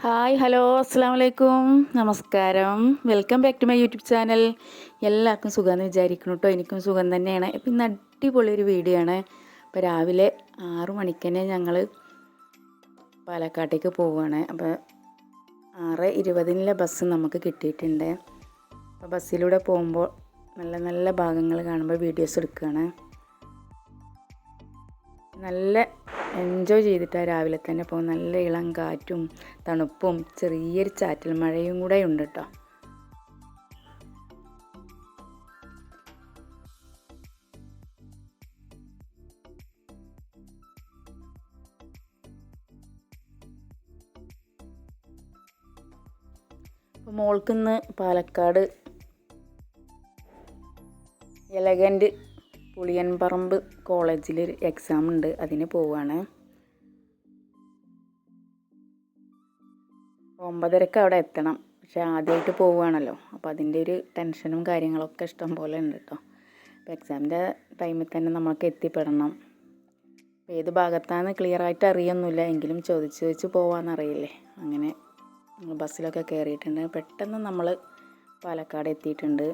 Hi hello അസ്സാം വലൈക്കും നമസ്കാരം. Welcome back to my YouTube channel. എല്ലാവർക്കും സുഖമെന്ന് വിചാരിക്കണം കേട്ടോ. എനിക്കും സുഖം തന്നെയാണ്. ഇപ്പം ഇന്ന് അടിപൊളിയൊരു വീഡിയോ ആണ്. അപ്പോൾ രാവിലെ 6 മണിക്ക് തന്നെ ഞങ്ങൾ പാലക്കാട്ടേക്ക് പോവുകയാണ്. അപ്പോൾ 6:20 ബസ് നമുക്ക് കിട്ടിയിട്ടുണ്ട്. അപ്പോൾ ബസ്സിലൂടെ പോകുമ്പോൾ നല്ല നല്ല ഭാഗങ്ങൾ കാണുമ്പോൾ വീഡിയോസ് എടുക്കുകയാണ്. നല്ല എൻജോയ് ചെയ്തിട്ടാണ് രാവിലെ തന്നെ പോകും. നല്ല ഇളം കാറ്റും തണുപ്പും ചെറിയൊരു ചാറ്റൽ മഴയും കൂടെ ഉണ്ട് കേട്ടോ. അപ്പോൾ മോൾക്കിന്ന് പാലക്കാട് എലഗൻറ്റ് പുളിയൻപറമ്പ് കോളേജിൽ എക്സാം ഉണ്ട്, അതിന് പോവുകയാണ്. 9:30 അവിടെ എത്തണം. പക്ഷേ ആദ്യമായിട്ട് പോവുകയാണല്ലോ, അപ്പോൾ അതിൻ്റെ ഒരു ടെൻഷനും കാര്യങ്ങളൊക്കെ ഇഷ്ടം പോലെ ഉണ്ട് കേട്ടോ. അപ്പോൾ എക്സാമിൻ്റെ ടൈമിൽ തന്നെ നമുക്ക് എത്തിപ്പെടണം. അപ്പോൾ ഏത് ഭാഗത്താണ് ക്ലിയറായിട്ട് അറിയൊന്നുമില്ല, എങ്കിലും ചോദിച്ച് പോകാമെന്നറിയില്ലേ. അങ്ങനെ നമ്മൾ ബസ്സിലൊക്കെ കയറിയിട്ടുണ്ട്. പെട്ടെന്ന് നമ്മൾ പാലക്കാട് എത്തിയിട്ടുണ്ട്.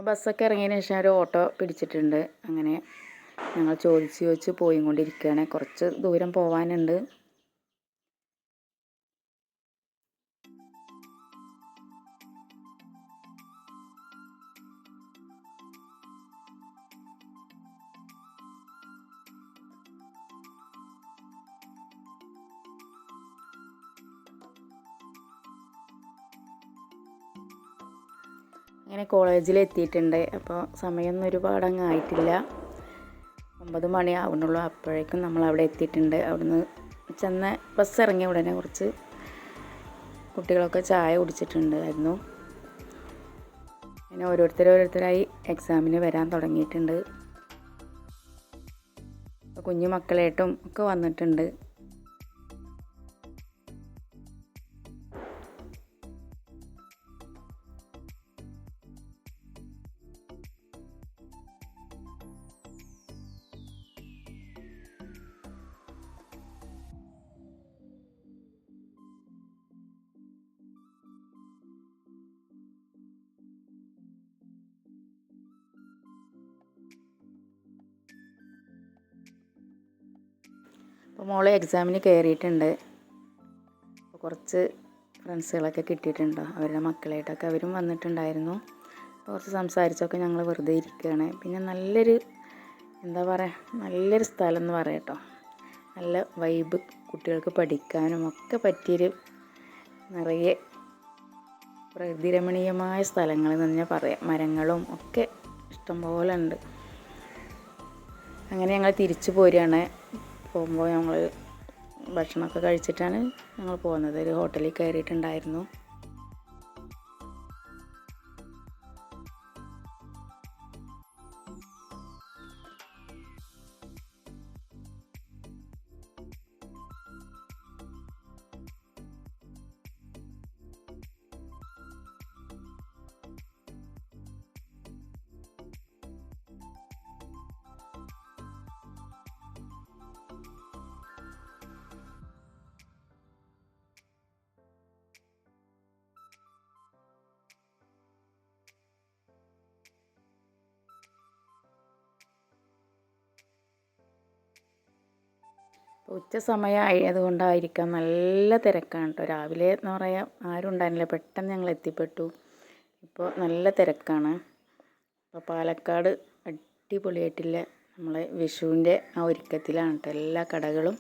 ബസ്സൊക്കെ ഇറങ്ങിയതിന് ശേഷം ഒരു ഓട്ടോ പിടിച്ചിട്ടുണ്ട്. അങ്ങനെ ഞങ്ങൾ ചോദിച്ച് പോയിക്കൊണ്ടിരിക്കുകയാണ്. കുറച്ച് ദൂരം പോകാനുണ്ട്. അങ്ങനെ കോളേജിൽ എത്തിയിട്ടുണ്ട്. അപ്പോൾ സമയമൊന്നും ഒരുപാടങ്ങ് ആയിട്ടില്ല, 9 മണി ആവുന്നുള്ളൂ. അപ്പോഴേക്കും നമ്മൾ അവിടെ എത്തിയിട്ടുണ്ട്. അവിടുന്ന് ചെന്ന ബസ് ഇറങ്ങിയ ഉടനെ കുറച്ച് കുട്ടികളൊക്കെ ചായ കുടിച്ചിട്ടുണ്ടായിരുന്നു. അങ്ങനെ ഓരോരുത്തരായി എക്സാമിന് വരാൻ തുടങ്ങിയിട്ടുണ്ട്. കുഞ്ഞു മക്കളായിട്ടും ഒക്കെ വന്നിട്ടുണ്ട്. അപ്പോൾ മോള് എക്സാമിന് കയറിയിട്ടുണ്ട്. അപ്പോൾ കുറച്ച് ഫ്രണ്ട്സുകളൊക്കെ കിട്ടിയിട്ടുണ്ട്. അവരുടെ മക്കളായിട്ടൊക്കെ അവരും വന്നിട്ടുണ്ടായിരുന്നു. അപ്പോൾ കുറച്ച് സംസാരിച്ചൊക്കെ ഞങ്ങൾ വെറുതെ ഇരിക്കുകയാണ്. പിന്നെ നല്ലൊരു നല്ലൊരു സ്ഥലം എന്ന് പറയാം കേട്ടോ. നല്ല വൈബ്, കുട്ടികൾക്ക് പഠിക്കാനും ഒക്കെ പറ്റിയൊരു നിറയെ പ്രകൃതിരമണീയമായ സ്ഥലങ്ങൾ എന്ന് തന്നെ പറയാം. മരങ്ങളും ഒക്കെ ഇഷ്ടംപോലെ ഉണ്ട്. അങ്ങനെ ഞങ്ങൾ തിരിച്ചു പോരുകയാണ്. പോകുമ്പോൾ ഞങ്ങൾ ഭക്ഷണമൊക്കെ കഴിച്ചിട്ടാണ് ഞങ്ങൾ പോകുന്നത്. ഒരു ഹോട്ടലിൽ കയറിയിട്ടുണ്ടായിരുന്നു. ഉച്ച സമയം ആയതുകൊണ്ടായിരിക്കാം നല്ല തിരക്കാണ് കേട്ടോ. രാവിലെ എന്ന് പറയാൻ ആരും ഉണ്ടായിരുന്നില്ല, പെട്ടെന്ന് ഞങ്ങൾ എത്തിപ്പെട്ടു. ഇപ്പോൾ നല്ല തിരക്കാണ്. അപ്പോൾ പാലക്കാട് അടിപൊളിയായിട്ടില്ല നമ്മളെ വിഷുവിൻ്റെ ആ ഒരുക്കത്തിലാണ് കേട്ടോ എല്ലാ കടകളും.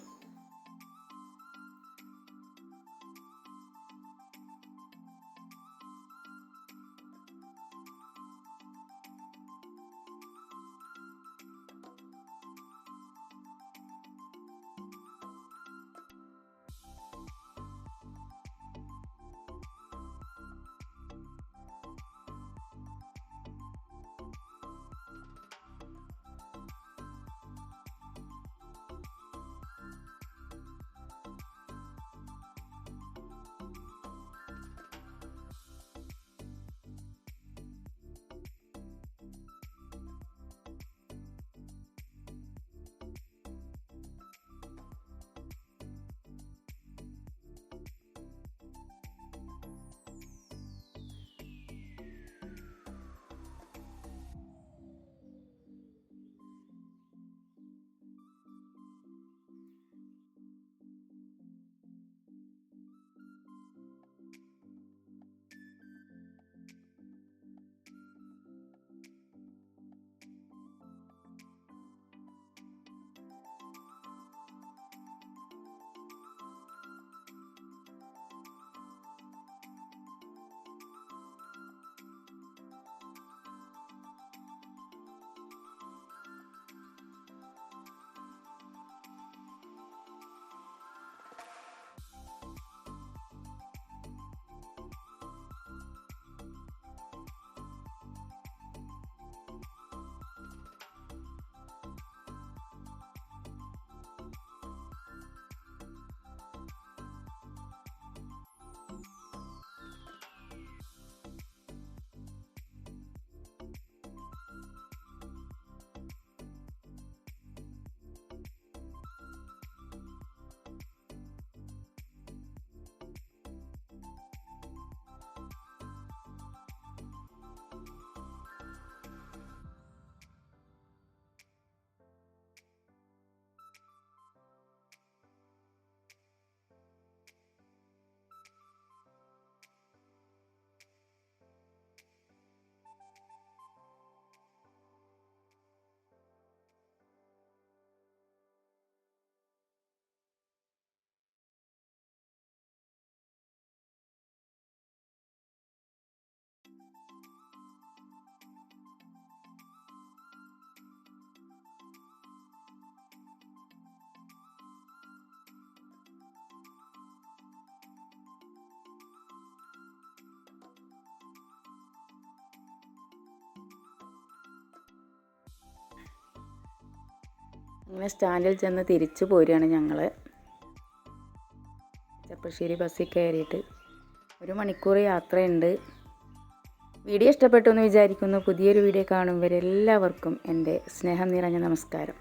അങ്ങനെ സ്റ്റാൻഡിൽ ചെന്ന് തിരിച്ചു പോരുകയാണ് ഞങ്ങൾ. ചെർപ്പശ്ശേരി ബസ്സിൽ കയറിയിട്ട് 1 മണിക്കൂർ യാത്രയുണ്ട്. വീഡിയോ ഇഷ്ടപ്പെട്ടു എന്ന് വിചാരിക്കുന്നു. പുതിയൊരു വീഡിയോ കാണും വരെ എല്ലാവർക്കും എൻ്റെ സ്നേഹം നിറഞ്ഞ നമസ്കാരം.